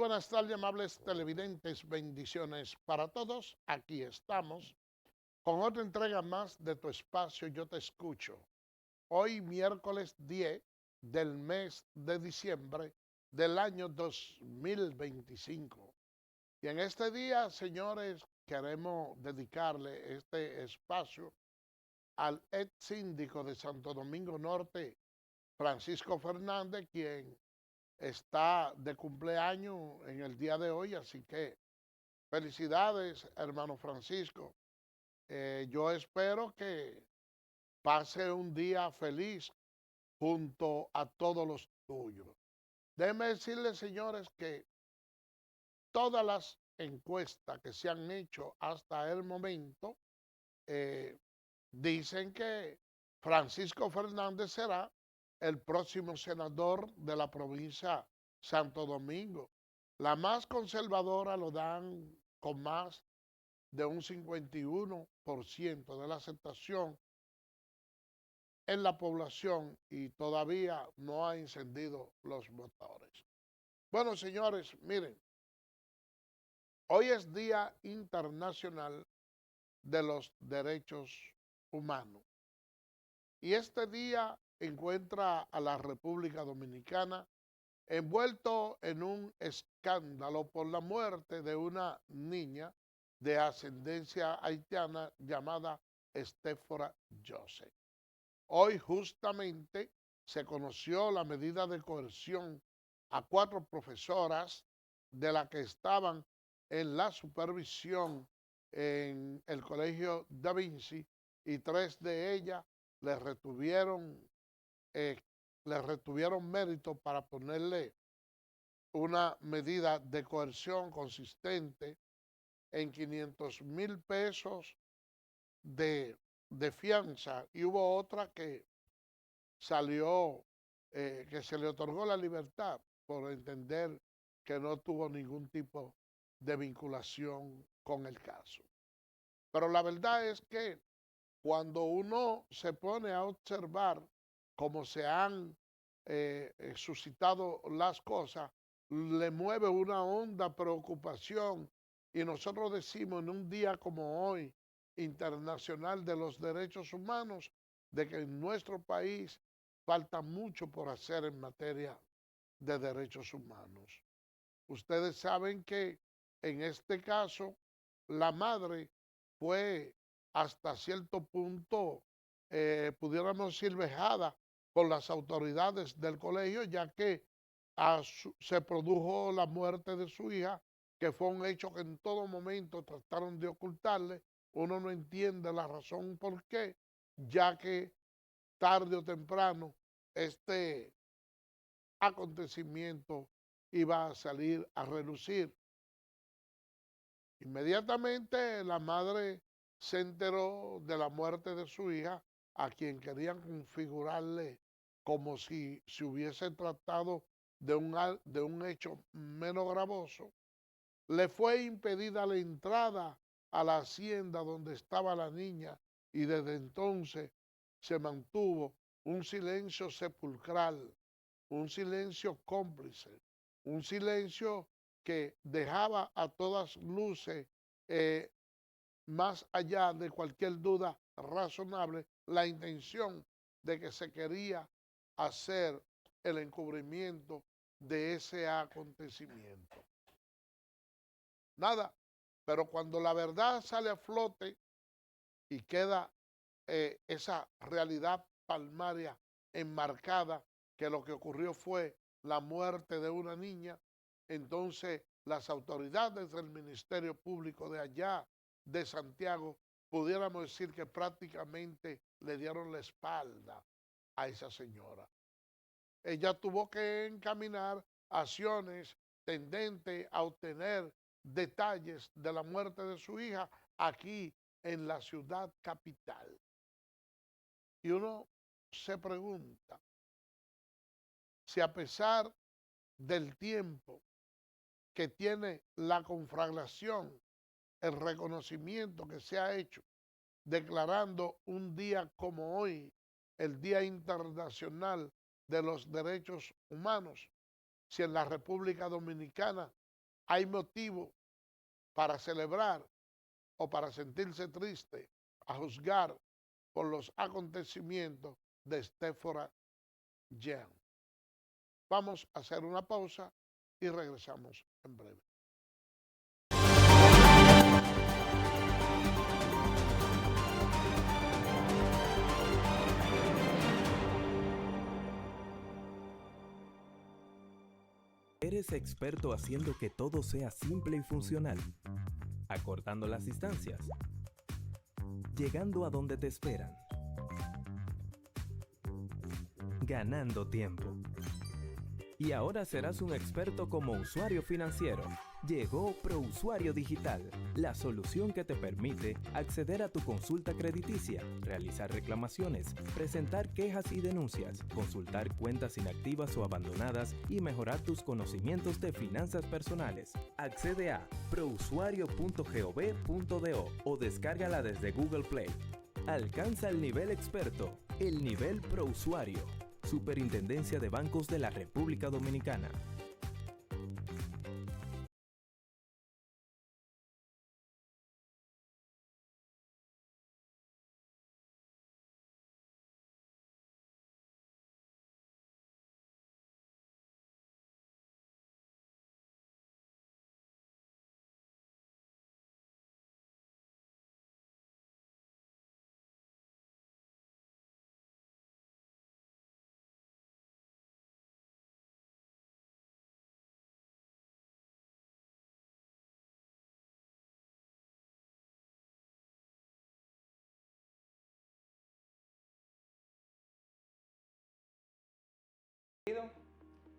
buenas tardes, amables televidentes. Bendiciones para todos. Aquí estamos con otra entrega más de tu espacio Yo Te Escucho. Hoy, miércoles 10 del mes de diciembre del año 2025. Y en este día, señores, queremos dedicarle este espacio al ex síndico de Santo Domingo Norte, Francisco Fernández, quien está de cumpleaños en el día de hoy, así que felicidades, hermano Francisco. Yo espero que pase un día feliz junto a todos los tuyos. Déjenme decirles, señores, que todas las encuestas que se han hecho hasta el momento eh, dicen que Francisco Fernández será el próximo senador de la provincia Santo Domingo. La más conservadora lo dan con más de un 51% de la aceptación en la población y todavía no ha encendido los motores. Bueno, señores, miren, hoy es Día Internacional de los Derechos Humanos y este día encuentra a la República Dominicana envuelto en un escándalo por la muerte de una niña de ascendencia haitiana llamada Estéfora Joseph. Hoy justamente se conoció la medida de coerción a 4 profesoras de las que estaban en la supervisión en el Colegio Da Vinci y 3 de ellas les retuvieron eh, le retuvieron mérito para ponerle una medida de coerción consistente en 500,000 pesos de, de fianza y hubo otra que salió, que se le otorgó la libertad por entender que no tuvo ningún tipo de vinculación con el caso. Pero la verdad es que cuando uno se pone a observar cómo se han suscitado las cosas, le mueve una honda preocupación y nosotros decimos en un día como hoy, Internacional de los Derechos Humanos, de que en nuestro país falta mucho por hacer en materia de derechos humanos. Ustedes saben que en este caso la madre fue hasta cierto punto, pudiéramos decir, vejada por las autoridades del colegio, ya que se produjo la muerte de su hija, que fue un hecho que en todo momento trataron de ocultarle. Uno no entiende la razón por qué, ya que tarde o temprano este acontecimiento iba a salir a relucir. Inmediatamente la madre se enteró de la muerte de su hija, a quien querían configurarle como si se hubiese tratado de un hecho menos gravoso. Le fue impedida la entrada a la hacienda donde estaba la niña y desde entonces se mantuvo un silencio sepulcral, un silencio cómplice, un silencio que dejaba a todas luces, eh, más allá de cualquier duda razonable, la intención de que se quería hacer el encubrimiento de ese acontecimiento. Nada, pero cuando la verdad sale a flote y queda esa realidad palmaria enmarcada, que lo que ocurrió fue la muerte de una niña, entonces las autoridades del Ministerio Público de allá, de Santiago, pudiéramos decir que prácticamente le dieron la espalda a esa señora. Ella tuvo que encaminar acciones tendentes a obtener detalles de la muerte de su hija aquí en la ciudad capital. Y uno se pregunta si a pesar del tiempo que tiene la conflagración, el reconocimiento que se ha hecho, declarando un día como hoy, el Día Internacional de los Derechos Humanos, si en la República Dominicana hay motivo para celebrar o para sentirse triste, a juzgar por los acontecimientos de Stephora Jean. Vamos a hacer una pausa y regresamos en breve. Eres experto haciendo que todo sea simple y funcional, acortando las distancias, llegando a donde te esperan, ganando tiempo. Y ahora serás un experto como usuario financiero. Llegó ProUsuario Digital, la solución que te permite acceder a tu consulta crediticia, realizar reclamaciones, presentar quejas y denuncias, consultar cuentas inactivas o abandonadas y mejorar tus conocimientos de finanzas personales. Accede a prousuario.gov.do o descárgala desde Google Play. Alcanza el nivel experto, el nivel ProUsuario. Superintendencia de Bancos de la República Dominicana.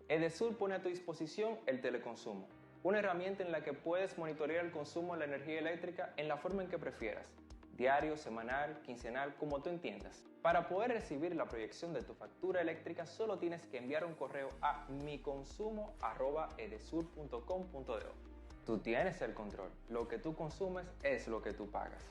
Edesur pone a tu disposición el teleconsumo, una herramienta en la que puedes monitorear el consumo de la energía eléctrica en la forma en que prefieras, diario, semanal, quincenal, como tú entiendas. Para poder recibir la proyección de tu factura eléctrica solo tienes que enviar un correo a miconsumo@edesur.com.do. Tú tienes el control, lo que tú consumes es lo que tú pagas.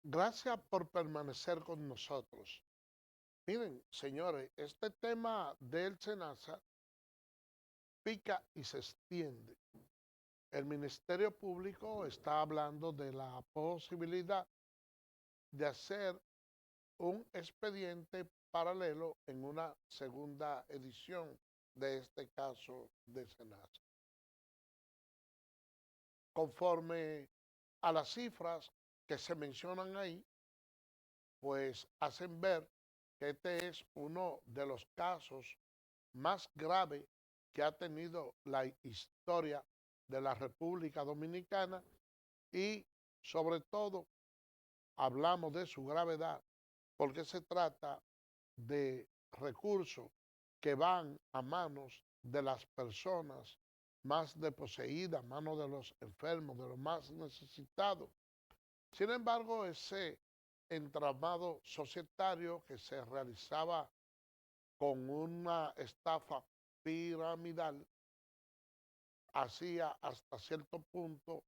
Gracias por permanecer con nosotros. Miren, señores, este tema del SENASA pica y se extiende. El Ministerio Público está hablando de la posibilidad de hacer un expediente paralelo en una segunda edición de este caso de SENASA. Conforme a las cifras que se mencionan ahí, pues hacen ver que este es uno de los casos más graves que ha tenido la historia de la República Dominicana y sobre todo hablamos de su gravedad porque se trata de recursos que van a manos de las personas más desposeídas, a manos de los enfermos, de los más necesitados. Sin embargo, ese entramado societario que se realizaba con una estafa piramidal hacía hasta cierto punto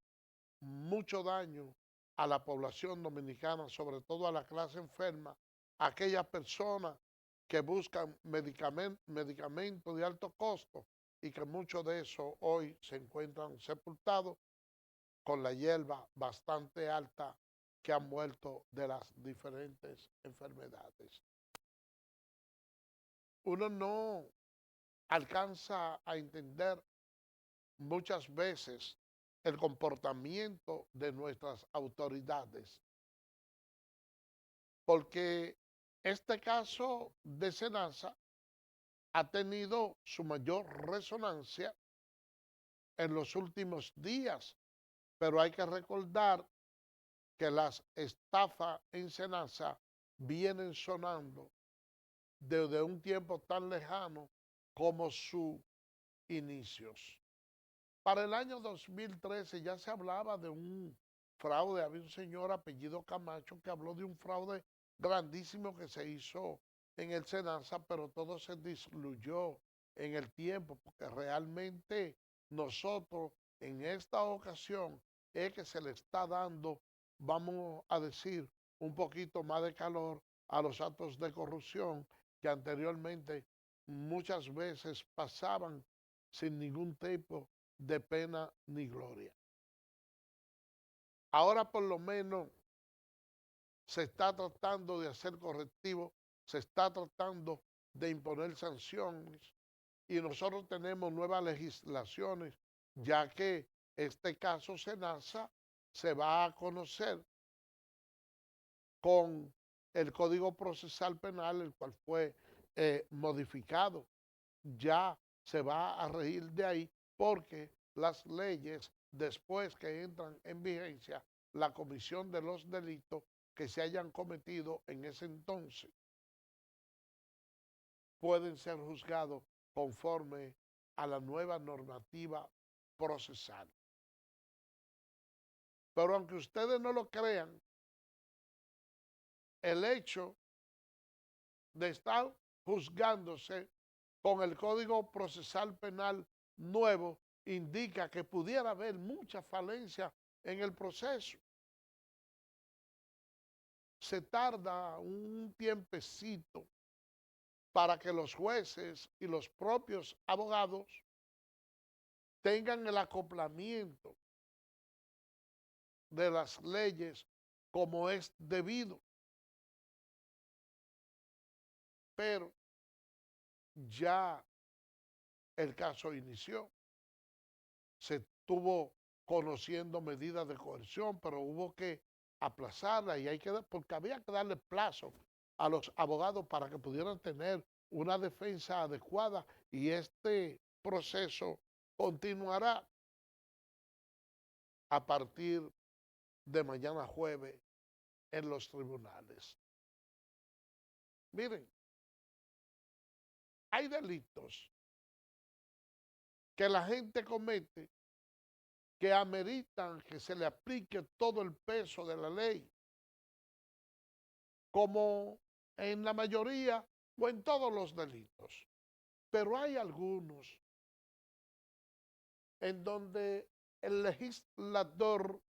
mucho daño a la población dominicana, sobre todo a la clase enferma, a aquellas personas que buscan medicamentos de alto costo y que muchos de esos hoy se encuentran sepultados con la hierba bastante alta que han muerto de las diferentes enfermedades. Uno no alcanza a entender muchas veces el comportamiento de nuestras autoridades, porque este caso de SENASA ha tenido su mayor resonancia en los últimos días, pero hay que recordar que las estafas en SENASA vienen sonando desde un tiempo tan lejano como sus inicios. Para el año 2013 ya se hablaba de un fraude. Había un señor apellido Camacho que habló de un fraude grandísimo que se hizo en el SENASA, pero todo se disluyó en el tiempo porque realmente nosotros en esta ocasión es que se le está dando, vamos a decir, un poquito más de calor a los actos de corrupción que anteriormente muchas veces pasaban sin ningún tipo de pena ni gloria. Ahora por lo menos se está tratando de hacer correctivos, se está tratando de imponer sanciones y nosotros tenemos nuevas legislaciones, ya que este caso Senasa se va a conocer con el Código Procesal Penal, el cual fue modificado. Ya se va a regir de ahí porque las leyes, después que entran en vigencia, la comisión de los delitos que se hayan cometido en ese entonces pueden ser juzgados conforme a la nueva normativa procesal. Pero aunque ustedes no lo crean, el hecho de estar juzgándose con el Código Procesal Penal nuevo indica que pudiera haber mucha falencia en el proceso. Se tarda un tiempecito para que los jueces y los propios abogados tengan el acoplamiento de las leyes como es debido. Pero ya el caso inició. Se estuvo conociendo medidas de coerción, pero hubo que aplazarla y porque había que darle plazo a los abogados para que pudieran tener una defensa adecuada y este proceso continuará a partir de mañana jueves en los tribunales. Miren, hay delitos que la gente comete que ameritan que se le aplique todo el peso de la ley, como en la mayoría o en todos los delitos. Pero hay algunos en donde el legislador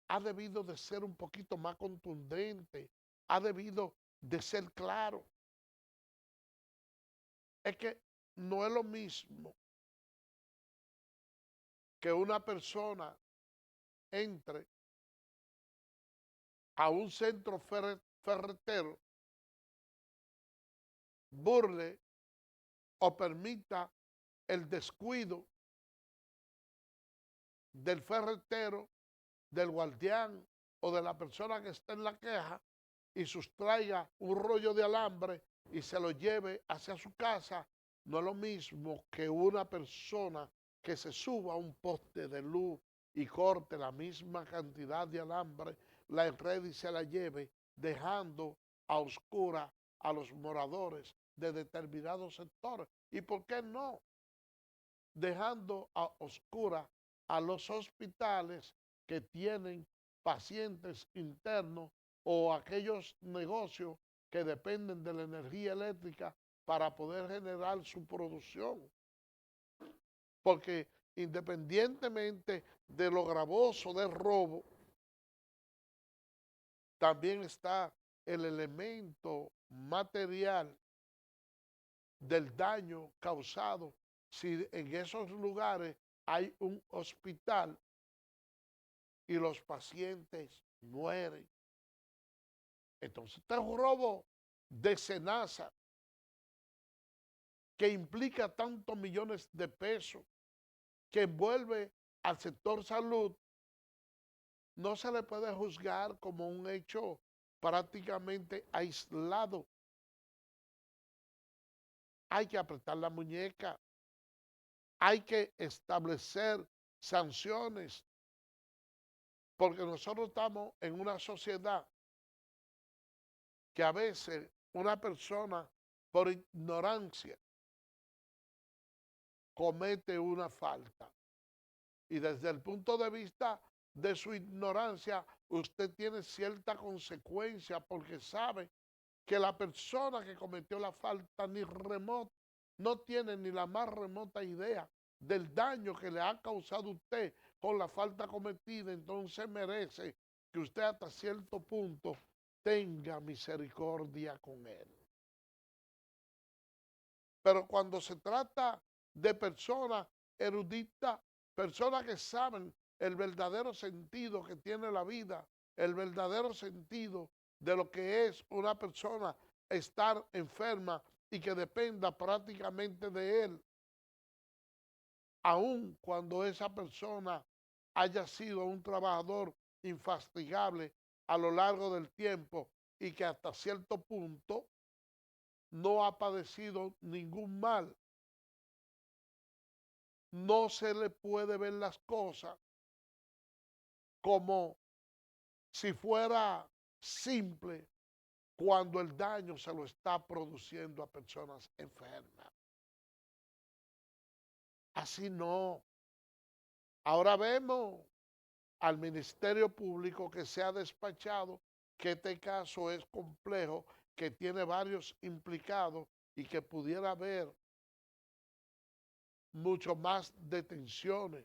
ha debido de ser un poquito más contundente, ha debido de ser claro. Es que no es lo mismo que una persona entre a un centro ferretero, burle o permita el descuido del ferretero, del guardián o de la persona que está en la queja y sustraiga un rollo de alambre y se lo lleve hacia su casa. No es lo mismo que una persona que se suba a un poste de luz y corte la misma cantidad de alambre, la enrede y se la lleve, dejando a oscura a los moradores de determinados sectores. ¿Y por qué no? Dejando a oscura a los hospitales que tienen pacientes internos o aquellos negocios que dependen de la energía eléctrica para poder generar su producción. Porque independientemente de lo gravoso del robo, también está el elemento material del daño causado si en esos lugares hay un hospital y los pacientes mueren. Entonces, este es un robo de Senasa que implica tantos millones de pesos que envuelve al sector salud. No se le puede juzgar como un hecho prácticamente aislado. Hay que apretar la muñeca, hay que establecer sanciones, porque nosotros estamos en una sociedad que a veces una persona por ignorancia comete una falta. Y desde el punto de vista de su ignorancia, usted tiene cierta consecuencia porque sabe que la persona que cometió la falta no tiene ni la más remota idea del daño que le ha causado usted con la falta cometida, entonces merece que usted hasta cierto punto tenga misericordia con él. Pero cuando se trata de personas eruditas, personas que saben el verdadero sentido que tiene la vida, el verdadero sentido de lo que es una persona estar enferma y que dependa prácticamente de él, aun cuando esa persona haya sido un trabajador infastigable a lo largo del tiempo y que hasta cierto punto no ha padecido ningún mal. No se le puede ver las cosas como si fuera simple cuando el daño se lo está produciendo a personas enfermas. Así no. Ahora vemos al Ministerio Público que se ha despachado que este caso es complejo, que tiene varios implicados y que pudiera haber mucho más detenciones.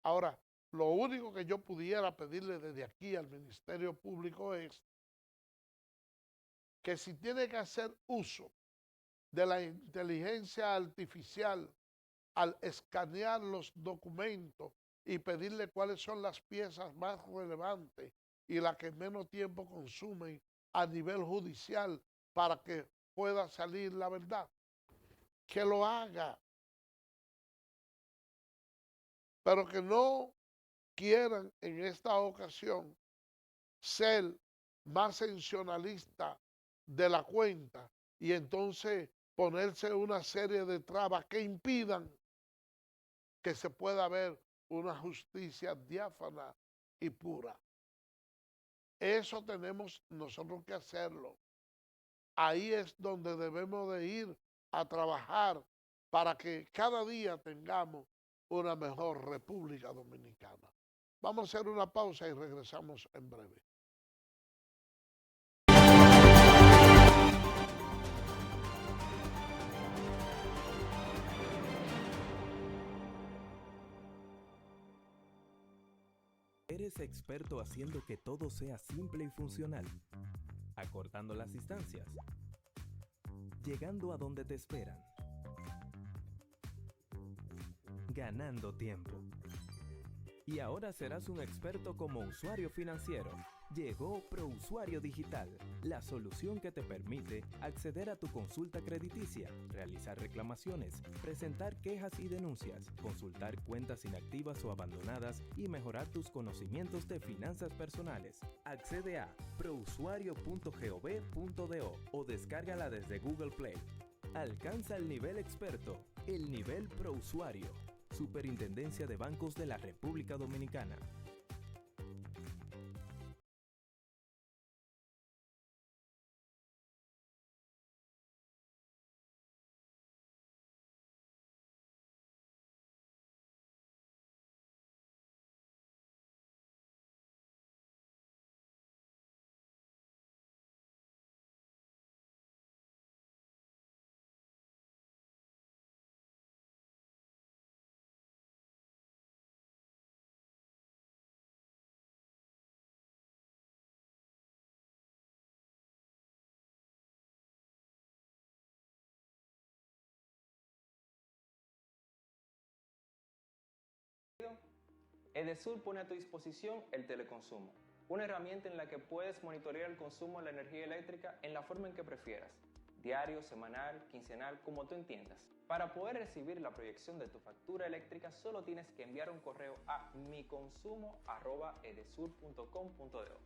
Ahora, lo único que yo pudiera pedirle desde aquí al Ministerio Público es que si tiene que hacer uso de la inteligencia artificial al escanear los documentos y pedirle cuáles son las piezas más relevantes y las que menos tiempo consumen a nivel judicial para que pueda salir la verdad, que lo haga, pero que no quieran en esta ocasión ser más sensacionalista de la cuenta y entonces ponerse una serie de trabas que impidan que se pueda ver una justicia diáfana y pura. Eso tenemos nosotros que hacerlo. Ahí es donde debemos de ir a trabajar para que cada día tengamos una mejor República Dominicana. Vamos a hacer una pausa y regresamos en breve. Eres experto haciendo que todo sea simple y funcional, acortando las distancias, llegando a donde te esperan, ganando tiempo. Y ahora serás un experto como usuario financiero. Llegó ProUsuario Digital, la solución que te permite acceder a tu consulta crediticia, realizar reclamaciones, presentar quejas y denuncias, consultar cuentas inactivas o abandonadas y mejorar tus conocimientos de finanzas personales. Accede a prousuario.gov.do o descárgala desde Google Play. Alcanza el nivel experto, el nivel ProUsuario. Superintendencia de Bancos de la República Dominicana. Edesur pone a tu disposición el teleconsumo, una herramienta en la que puedes monitorear el consumo de la energía eléctrica en la forma en que prefieras, diario, semanal, quincenal, como tú entiendas. Para poder recibir la proyección de tu factura eléctrica, solo tienes que enviar un correo a miconsumo@edesur.com.do.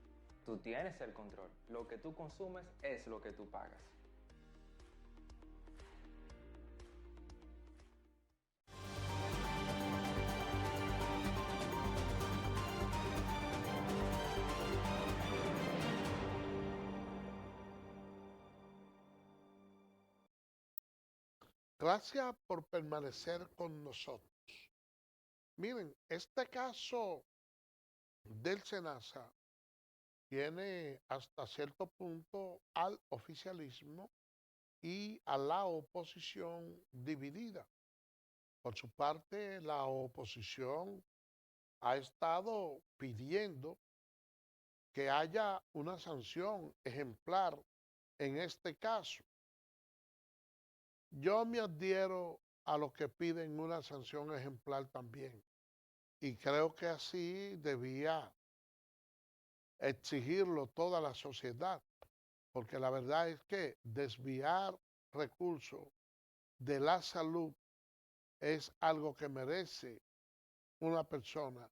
Tú tienes el control, lo que tú consumes es lo que tú pagas. Gracias por permanecer con nosotros. Miren, este caso del SENASA tiene hasta cierto punto al oficialismo y a la oposición dividida, Por su parte, la oposición ha estado pidiendo que haya una sanción ejemplar en este caso. Yo me adhiero a los que piden una sanción ejemplar también y creo que así debía exigirlo toda la sociedad, porque la verdad es que desviar recursos de la salud es algo que merece una persona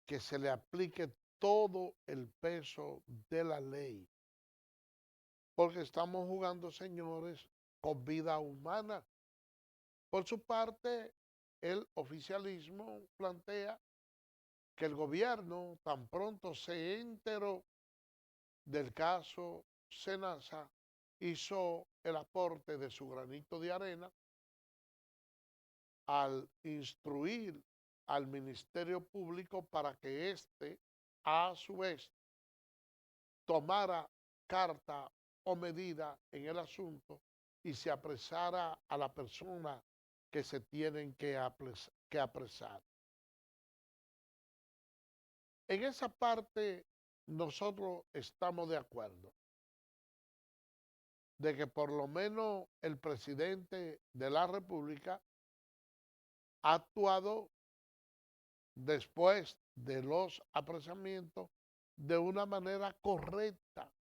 que se le aplique todo el peso de la ley, porque estamos jugando, señores, con vida humana. Por su parte, el oficialismo plantea que el gobierno tan pronto se enteró del caso Senasa, hizo el aporte de su granito de arena al instruir al Ministerio Público para que éste, a su vez, tomara carta o medida en el asunto y se apresara a la persona que se tienen que apresar. En esa parte nosotros estamos de acuerdo de que por lo menos el presidente de la República ha actuado después de los apresamientos de una manera correcta.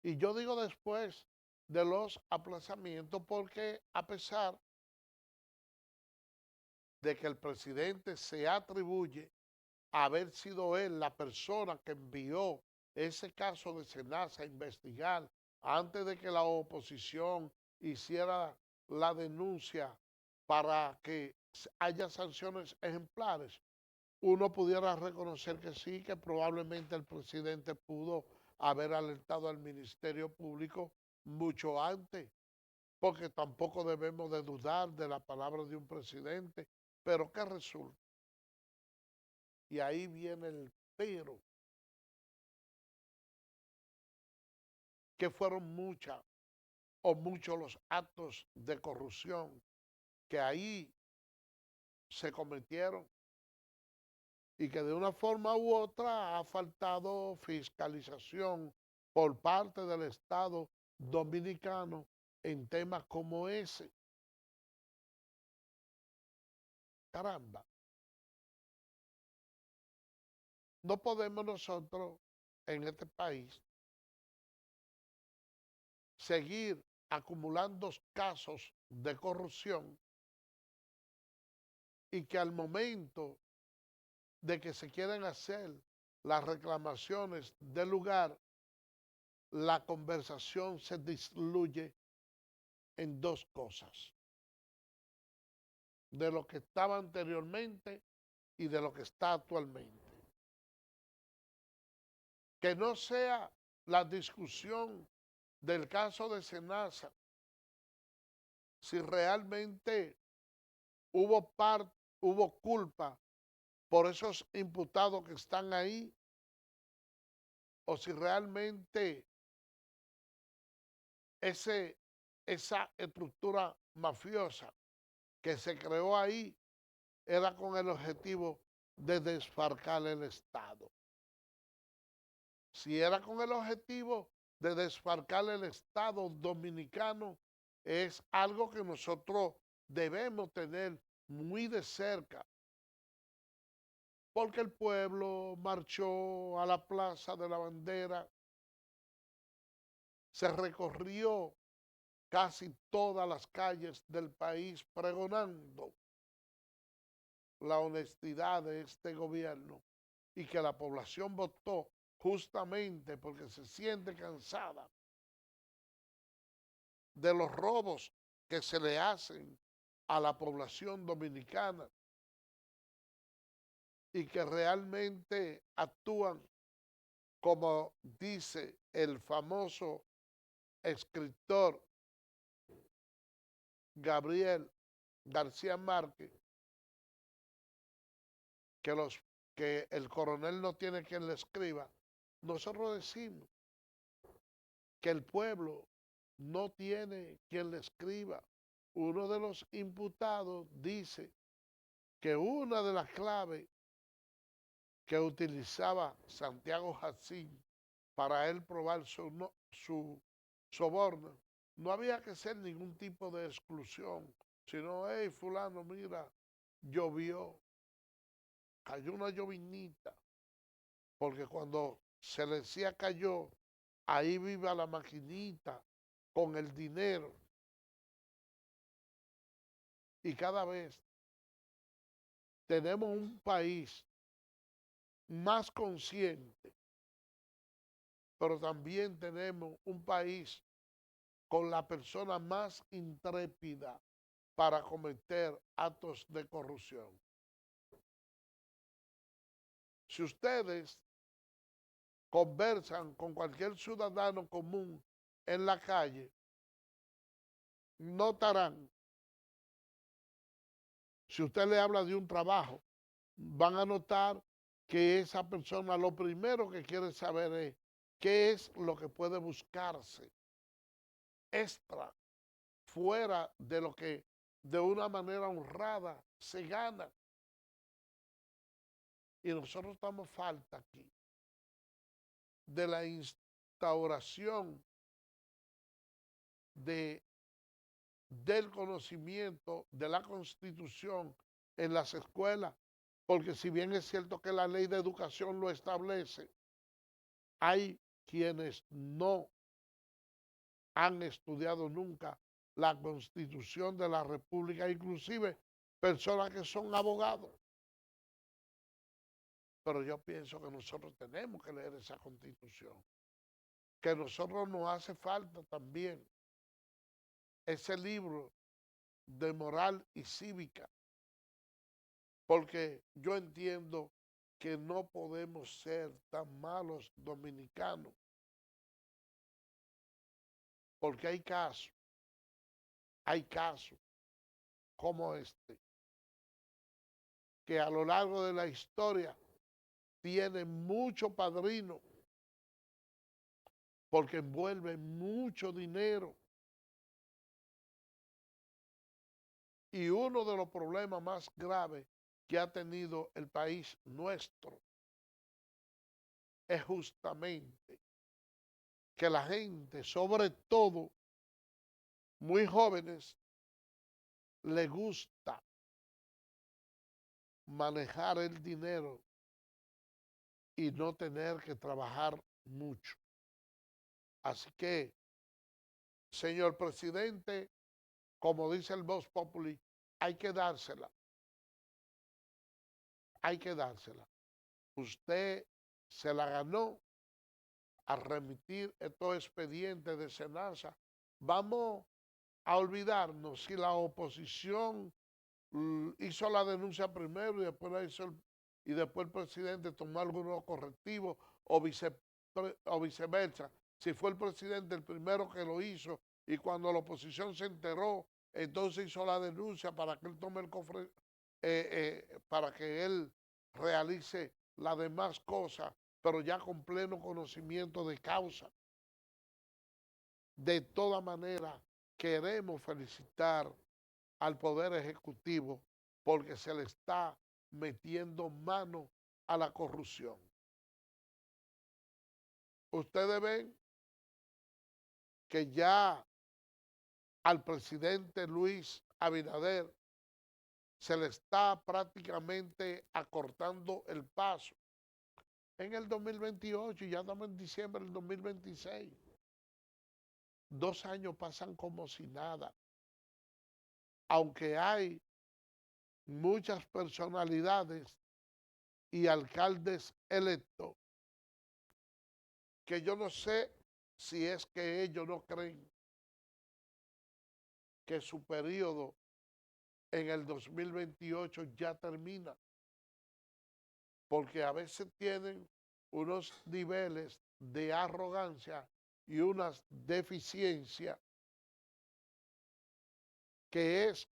Y yo digo después de los aplazamientos porque a pesar de que el presidente se atribuye a haber sido él la persona que envió ese caso de Senasa a investigar antes de que la oposición hiciera la denuncia para que haya sanciones ejemplares, uno pudiera reconocer que sí, que probablemente el presidente pudo haber alertado al Ministerio Público mucho antes, porque tampoco debemos de dudar de la palabra de un presidente. Pero ¿qué resulta? Y ahí viene el pero, que fueron muchas o muchos los actos de corrupción que ahí se cometieron y que de una forma u otra ha faltado fiscalización por parte del Estado dominicano en temas como ese. Caramba, no podemos nosotros en este país seguir acumulando casos de corrupción y que al momento de que se quieren hacer las reclamaciones del lugar, la conversación se diluye en dos cosas: de lo que estaba anteriormente y de lo que está actualmente. Que no sea la discusión del caso de Senasa, si realmente hubo culpa por esos imputados que están ahí, o si realmente esa estructura mafiosa que se creó ahí era con el objetivo de desfalcar el Estado. Si era con el objetivo de desfalcar el Estado dominicano, es algo que nosotros debemos tener muy de cerca, porque el pueblo marchó a la Plaza de la Bandera, se recorrió casi todas las calles del país pregonando la honestidad de este gobierno y que la población votó justamente porque se siente cansada de los robos que se le hacen a la población dominicana y que realmente actúan como dice el famoso escritor Gabriel García Márquez, que el coronel no tiene quien le escriba. Nosotros decimos que el pueblo no tiene quien le escriba, uno de los imputados dice que una de las claves que utilizaba Santiago Jacín para él probar su soborno, no había que hacer ningún tipo de exclusión, sino, hey, fulano, mira, llovió, cayó una llovinita, porque cuando se le decía cayó, ahí viva la maquinita con el dinero. Y cada vez tenemos un país más consciente, pero también tenemos un país con la persona más intrépida para cometer actos de corrupción. Si ustedes conversan con cualquier ciudadano común en la calle, notarán, si usted le habla de un trabajo, van a notar que esa persona lo primero que quiere saber es qué es lo que puede buscarse extra, fuera de lo que de una manera honrada se gana. Y nosotros estamos falta aquí de la instauración del conocimiento de la Constitución en las escuelas, porque si bien es cierto que la ley de educación lo establece, hay quienes no han estudiado nunca la Constitución de la República, inclusive personas que son abogados. Pero yo pienso que nosotros tenemos que leer esa Constitución, que a nosotros nos hace falta también ese libro de moral y cívica, porque yo entiendo que no podemos ser tan malos dominicanos, porque hay casos como este, que a lo largo de la historia tienen mucho padrino, porque envuelven mucho dinero. Y uno de los problemas más graves que ha tenido el país nuestro es justamente que la gente, sobre todo muy jóvenes, le gusta manejar el dinero y no tener que trabajar mucho. Así que, señor presidente, como dice el Vox Populi, hay que dársela. Hay que dársela. Usted se la ganó a remitir estos expedientes de Senasa. Vamos a olvidarnos si la oposición hizo la denuncia primero y después y después el presidente tomó algunos correctivos o viceversa. Si fue el presidente el primero que lo hizo y cuando la oposición se enteró, entonces hizo la denuncia para que él tome el cofre, para que él realice las demás cosas, pero ya con pleno conocimiento de causa. De toda manera, queremos felicitar al Poder Ejecutivo porque se le está metiendo mano a la corrupción. Ustedes ven que ya al presidente Luis Abinader se le está prácticamente acortando el paso. En el 2028, ya estamos en diciembre del 2026. 2 años pasan como si nada. Aunque hay muchas personalidades y alcaldes electos que yo no sé si es que ellos no creen que su periodo en el 2028 ya termina, porque a veces tienen unos niveles de arrogancia y unas deficiencias que es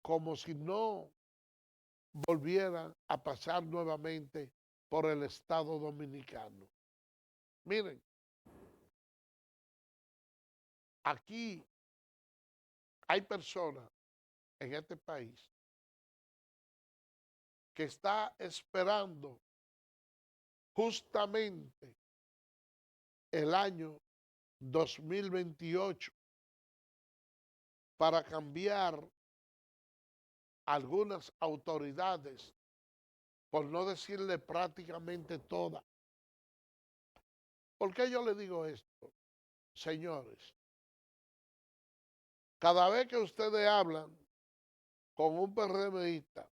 como si no volvieran a pasar nuevamente por el Estado Dominicano. Miren, aquí hay personas en este país que está esperando justamente el año 2028 para cambiar algunas autoridades, por no decirle prácticamente todas. ¿Por qué yo le digo esto? Señores, cada vez que ustedes hablan con un PRMista,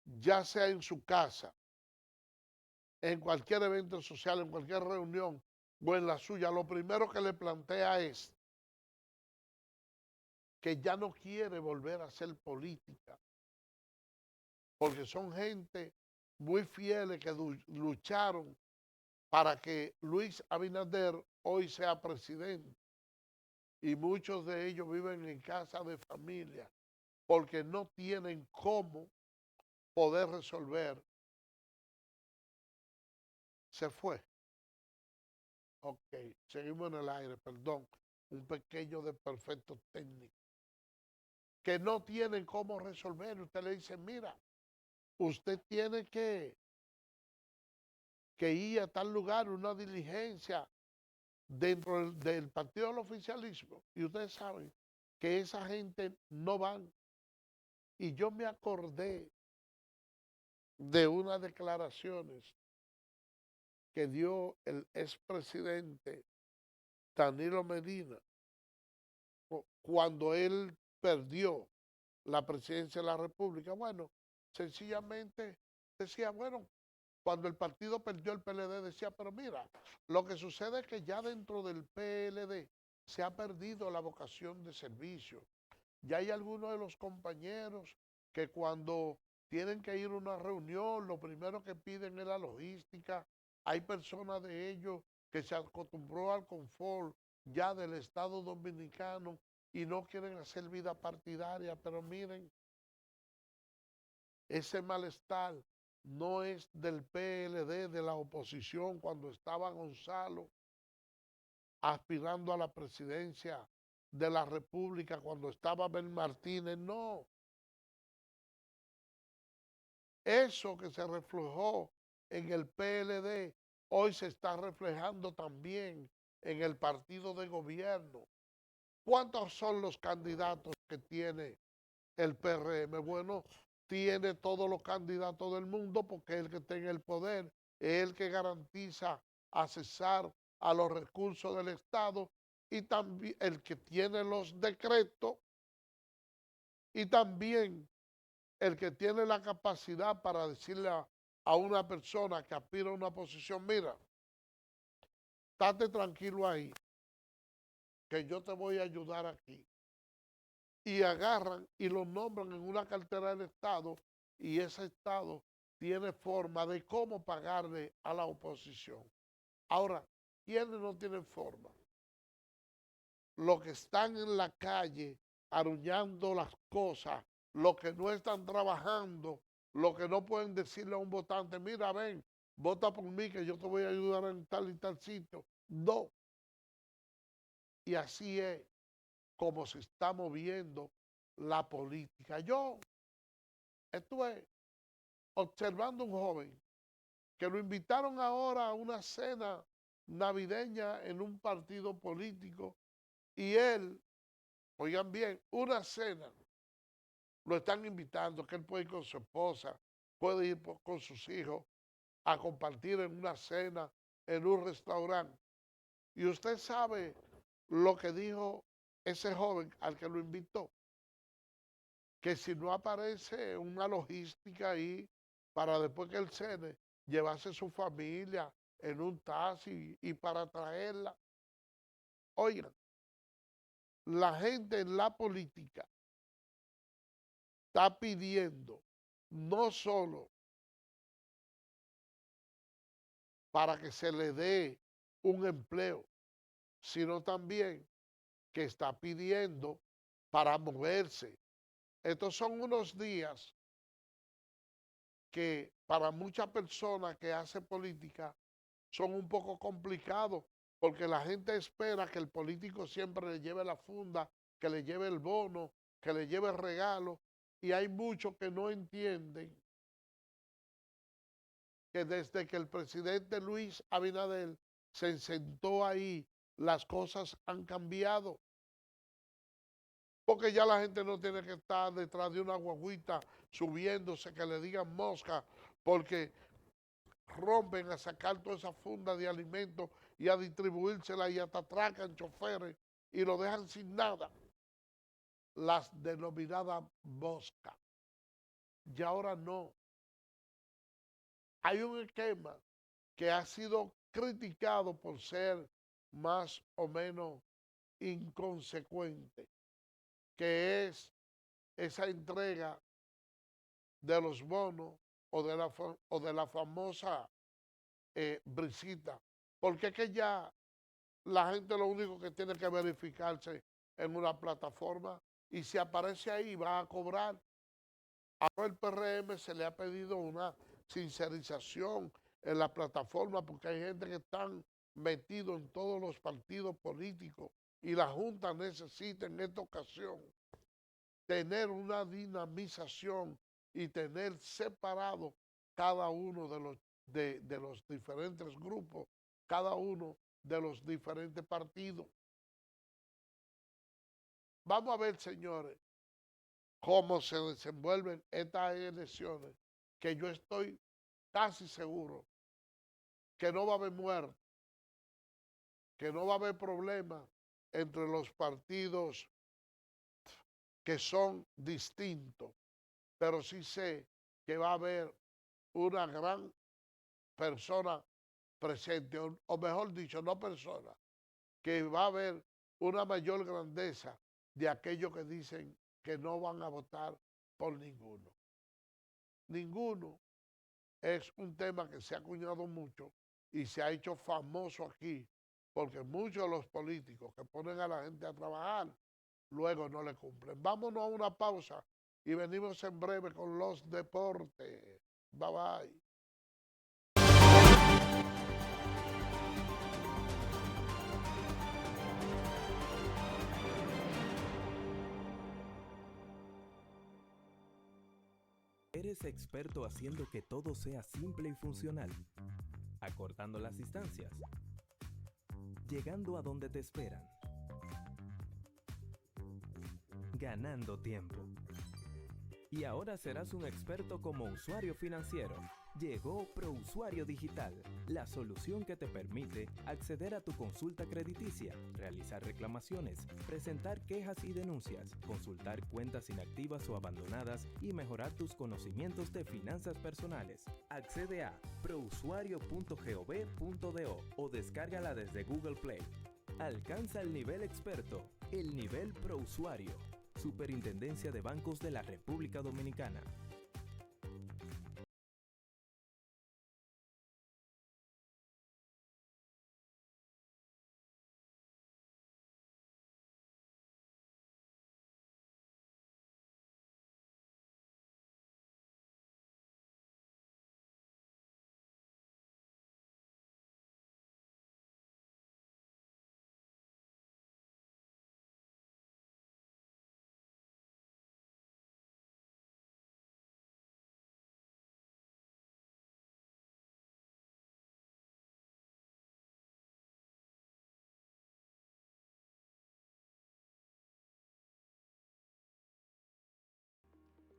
ya sea en su casa, en cualquier evento social, en cualquier reunión o en la suya, lo primero que le plantea es que ya no quiere volver a hacer política, porque son gente muy fieles que lucharon para que Luis Abinader hoy sea presidente. Y muchos de ellos viven en casa de familia porque no tienen cómo poder resolver. Se fue. Ok, seguimos en el aire, perdón. Un pequeño desperfecto técnico. Que no tienen cómo resolver. Usted le dice, mira, usted tiene que ir a tal lugar, una diligencia dentro del partido del oficialismo. Y ustedes saben que esa gente no van. Y yo me acordé de unas declaraciones que dio el expresidente Danilo Medina cuando él perdió la presidencia de la República. Bueno, sencillamente decía, bueno, cuando el partido perdió el PLD, decía, pero mira, lo que sucede es que ya dentro del PLD se ha perdido la vocación de servicio. Ya hay algunos de los compañeros que cuando tienen que ir a una reunión, lo primero que piden es la logística. Hay personas de ellos que se acostumbró al confort ya del Estado Dominicano y no quieren hacer vida partidaria, pero miren, ese malestar no es del PLD, de la oposición, cuando estaba Gonzalo aspirando a la presidencia de la República, cuando estaba Ben Martínez, no. Eso que se reflejó en el PLD, hoy se está reflejando también en el partido de gobierno. ¿Cuántos son los candidatos que tiene el PRM? Bueno, tiene todos los candidatos del mundo porque es el que tiene el poder, es el que garantiza accesar a los recursos del Estado y también el que tiene los decretos y también el que tiene la capacidad para decirle a una persona que aspira a una posición, mira, estate tranquilo ahí, que yo te voy a ayudar aquí. Y agarran y los nombran en una cartera del Estado y ese Estado tiene forma de cómo pagarle a la oposición. Ahora, ¿quiénes no tienen forma? Los que están en la calle aruñando las cosas, los que no están trabajando, los que no pueden decirle a un votante, mira, ven, vota por mí que yo te voy a ayudar en tal y tal sitio. No. Y así es como se está moviendo la política. Yo estuve observando un joven que lo invitaron ahora a una cena navideña en un partido político y él, oigan bien, una cena, lo están invitando, que él puede ir con su esposa, puede ir con sus hijos a compartir en una cena, en un restaurante. Y usted sabe lo que dijo ese joven al que lo invitó, que si no aparece una logística ahí para después que él cene, llevarse su familia en un taxi y para traerla. Oigan, la gente en la política está pidiendo no solo para que se le dé un empleo, sino también que está pidiendo para moverse. Estos son unos días que para muchas personas que hacen política son un poco complicados porque la gente espera que el político siempre le lleve la funda, que le lleve el bono, que le lleve el regalo Y hay muchos que no entienden que desde que el presidente Luis Abinader se sentó ahí, las cosas han cambiado. Porque ya la gente no tiene que estar detrás de una guaguita subiéndose, que le digan mosca, porque rompen a sacar toda esa funda de alimentos y a distribuírsela y hasta atracan choferes y lo dejan sin nada. Las denominadas moscas. Y ahora no. Hay un esquema que ha sido criticado por ser más o menos inconsecuente, que es esa entrega de los bonos o de la famosa brisita, porque es que ya la gente lo único que tiene que verificarse en una plataforma y si aparece ahí va a cobrar. Ahora el PRM se le ha pedido una sincerización en la plataforma porque hay gente que están metidos en todos los partidos políticos y la Junta necesita en esta ocasión tener una dinamización y tener separado cada uno de los diferentes grupos, cada uno de los diferentes partidos. Vamos a ver, señores, cómo se desenvuelven estas elecciones, que yo estoy casi seguro que no va a haber muerte, que no va a haber problema entre los partidos que son distintos, pero sí sé que va a haber una gran persona presente, o mejor dicho, no persona, que va a haber una mayor grandeza de aquellos que dicen que no van a votar por ninguno. Ninguno es un tema que se ha acuñado mucho y se ha hecho famoso aquí, porque muchos de los políticos que ponen a la gente a trabajar, luego no le cumplen. Vámonos a una pausa y venimos en breve con los deportes. Bye bye. ¿Eres experto haciendo que todo sea simple y funcional? Acortando las distancias. Llegando a donde te esperan. Ganando tiempo. Y ahora serás un experto como usuario financiero. Llegó ProUsuario Digital, la solución que te permite acceder a tu consulta crediticia, realizar reclamaciones, presentar quejas y denuncias, consultar cuentas inactivas o abandonadas y mejorar tus conocimientos de finanzas personales. Accede a prousuario.gov.do o descárgala desde Google Play. Alcanza el nivel experto, el nivel ProUsuario. Superintendencia de Bancos de la República Dominicana.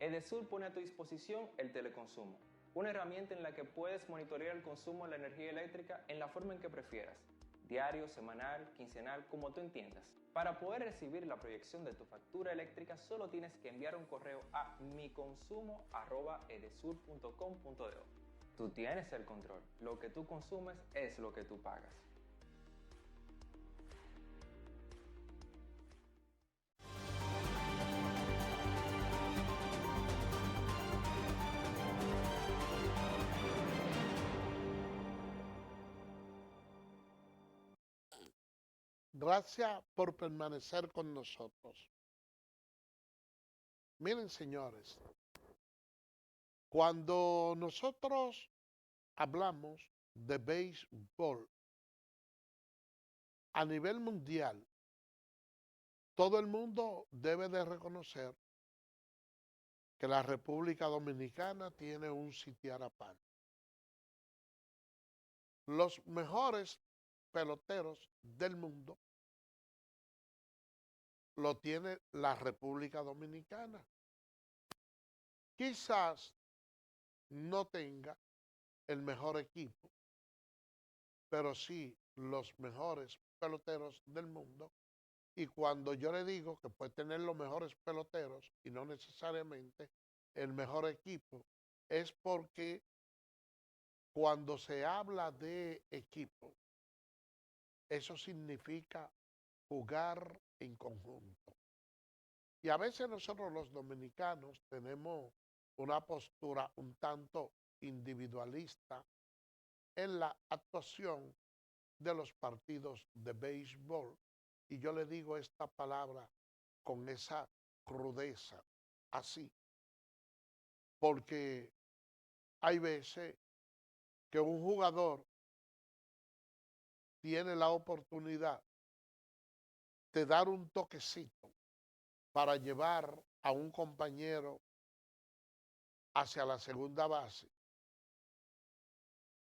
Edesur pone a tu disposición el teleconsumo, una herramienta en la que puedes monitorear el consumo de la energía eléctrica en la forma en que prefieras, diario, semanal, quincenal, como tú entiendas. Para poder recibir la proyección de tu factura eléctrica, solo tienes que enviar un correo a miconsumo@edesur.com.do. Tú tienes el control, lo que tú consumes es lo que tú pagas. Gracias por permanecer con nosotros. Miren, señores, cuando nosotros hablamos de béisbol a nivel mundial, todo el mundo debe de reconocer que la República Dominicana tiene un sitiar aparte. Los mejores peloteros del mundo lo tiene la República Dominicana. Quizás no tenga el mejor equipo, pero sí los mejores peloteros del mundo. Y cuando yo le digo que puede tener los mejores peloteros y no necesariamente el mejor equipo, es porque cuando se habla de equipo, eso significa jugar en conjunto. Y a veces nosotros los dominicanos tenemos una postura un tanto individualista en la actuación de los partidos de béisbol. Y yo le digo esta palabra con esa crudeza, así, porque hay veces que un jugador tiene la oportunidad de dar un toquecito para llevar a un compañero hacia la segunda base.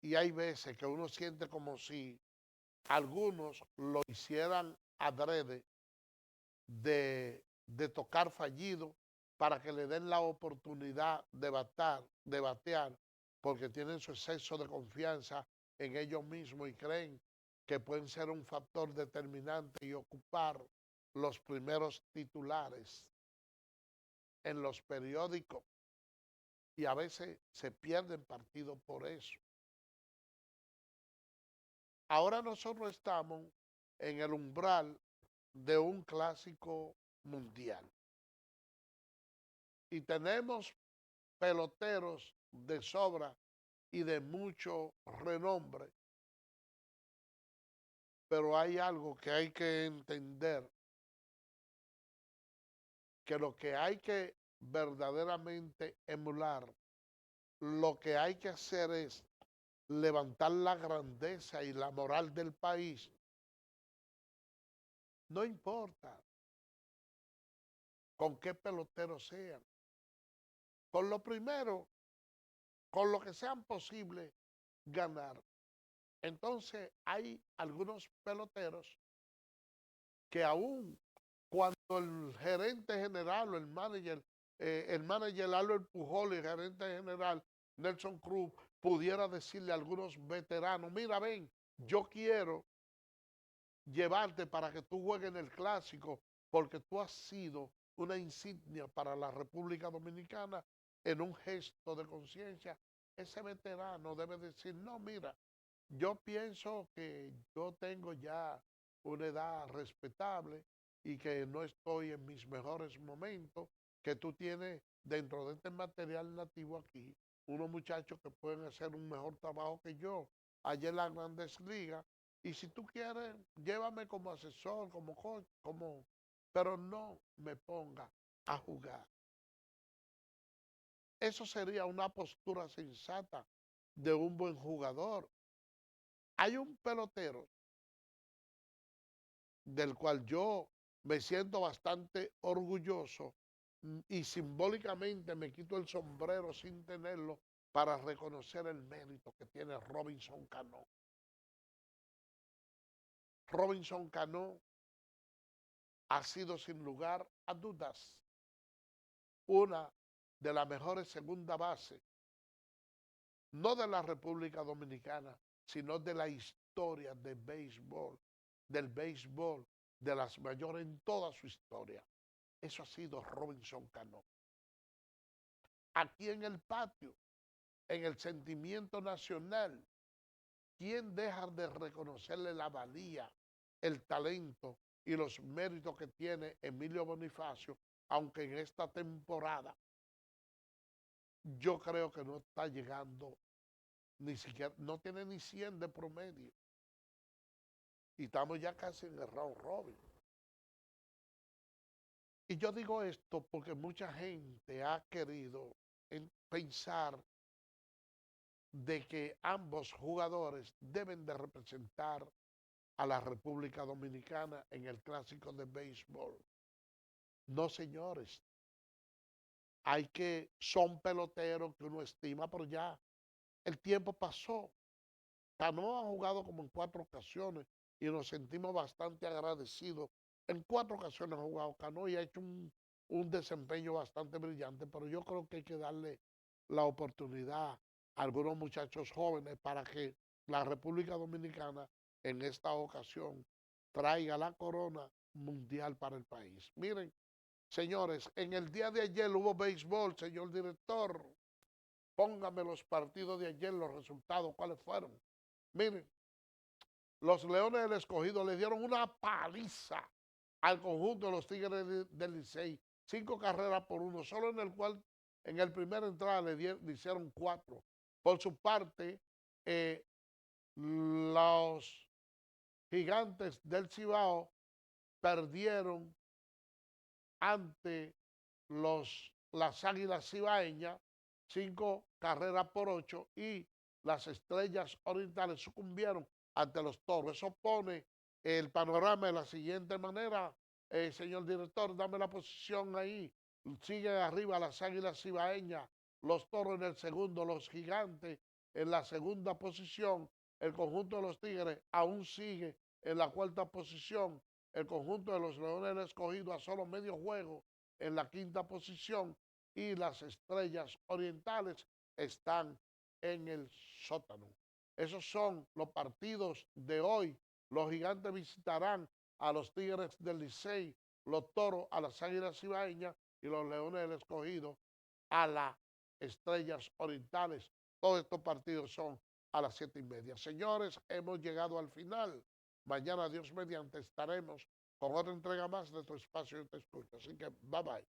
Y hay veces que uno siente como si algunos lo hicieran adrede de tocar fallido para que le den la oportunidad de batear, porque tienen su exceso de confianza en ellos mismos y creen que pueden ser un factor determinante y ocupar los primeros titulares en los periódicos. Y a veces se pierden partidos por eso. Ahora nosotros estamos en el umbral de un clásico mundial. Y tenemos peloteros de sobra y de mucho renombre. Pero hay algo que hay que entender, que lo que hay que verdaderamente emular, lo que hay que hacer es levantar la grandeza y la moral del país. No importa con qué peloteros sean. Con lo primero, con lo que sean posible ganar. Entonces hay algunos peloteros que aún cuando el gerente general o el manager Albert Pujol y el gerente general Nelson Cruz pudiera decirle a algunos veteranos, mira, ven, yo quiero llevarte para que tú juegues en el clásico porque tú has sido una insignia para la República Dominicana en un gesto de conciencia. Ese veterano debe decir, no, mira, yo pienso que yo tengo ya una edad respetable y que no estoy en mis mejores momentos, que tú tienes dentro de este material nativo aquí unos muchachos que pueden hacer un mejor trabajo que yo allá en las grandes ligas. Y si tú quieres, llévame como asesor, como coach, pero no me ponga a jugar. Eso sería una postura sensata de un buen jugador. Hay un pelotero del cual yo me siento bastante orgulloso y simbólicamente me quito el sombrero sin tenerlo para reconocer el mérito que tiene Robinson Cano. Robinson Cano ha sido sin lugar a dudas una de las mejores segunda base, no de la República Dominicana, sino de la historia del béisbol, de las mayores en toda su historia. Eso ha sido Robinson Cano. Aquí en el patio, en el sentimiento nacional, ¿quién deja de reconocerle la valía, el talento y los méritos que tiene Emilio Bonifacio, aunque en esta temporada yo creo que no está llegando ni siquiera, no tiene ni 100 de promedio? Y estamos ya casi en el round robin. Y yo digo esto porque mucha gente ha querido pensar de que ambos jugadores deben de representar a la República Dominicana en el clásico de béisbol. No, señores. son peloteros que uno estima, pero ya el tiempo pasó. Cano ha jugado como en 4 ocasiones y nos sentimos bastante agradecidos. En 4 ocasiones ha jugado Cano y ha hecho un desempeño bastante brillante, pero yo creo que hay que darle la oportunidad a algunos muchachos jóvenes para que la República Dominicana en esta ocasión traiga la corona mundial para el país. Miren, señores, en el día de ayer hubo béisbol, señor director. Póngame los partidos de ayer, los resultados, cuáles fueron. Miren, los Leones del Escogido le dieron una paliza al conjunto de los Tigres del Licey, 5 carreras por 1, solo en el primer entrada le hicieron 4. Por su parte, los Gigantes del Cibao perdieron ante las Águilas Cibaeñas, 5 carreras por 8, y las Estrellas Orientales sucumbieron ante los Toros. Eso pone el panorama de la siguiente manera. Señor director, dame la posición ahí. Siguen arriba las Águilas Cibaeñas, los Toros en el segundo, los Gigantes en la segunda posición. El conjunto de los Tigres aún sigue en la 4ª posición. El conjunto de los Leones del Escogido a solo medio juego en la 5ª posición, y las Estrellas Orientales están en el sótano. Esos son los partidos de hoy. Los Gigantes visitarán a los Tigres del Licey, los Toros a las Águilas Cibaeñas y los Leones del Escogido a las Estrellas Orientales. Todos estos partidos son a las 7:30. Señores, hemos llegado al final. Mañana, Dios mediante, estaremos con otra entrega más de tu espacio Yo Te Escucho. Así que, bye bye.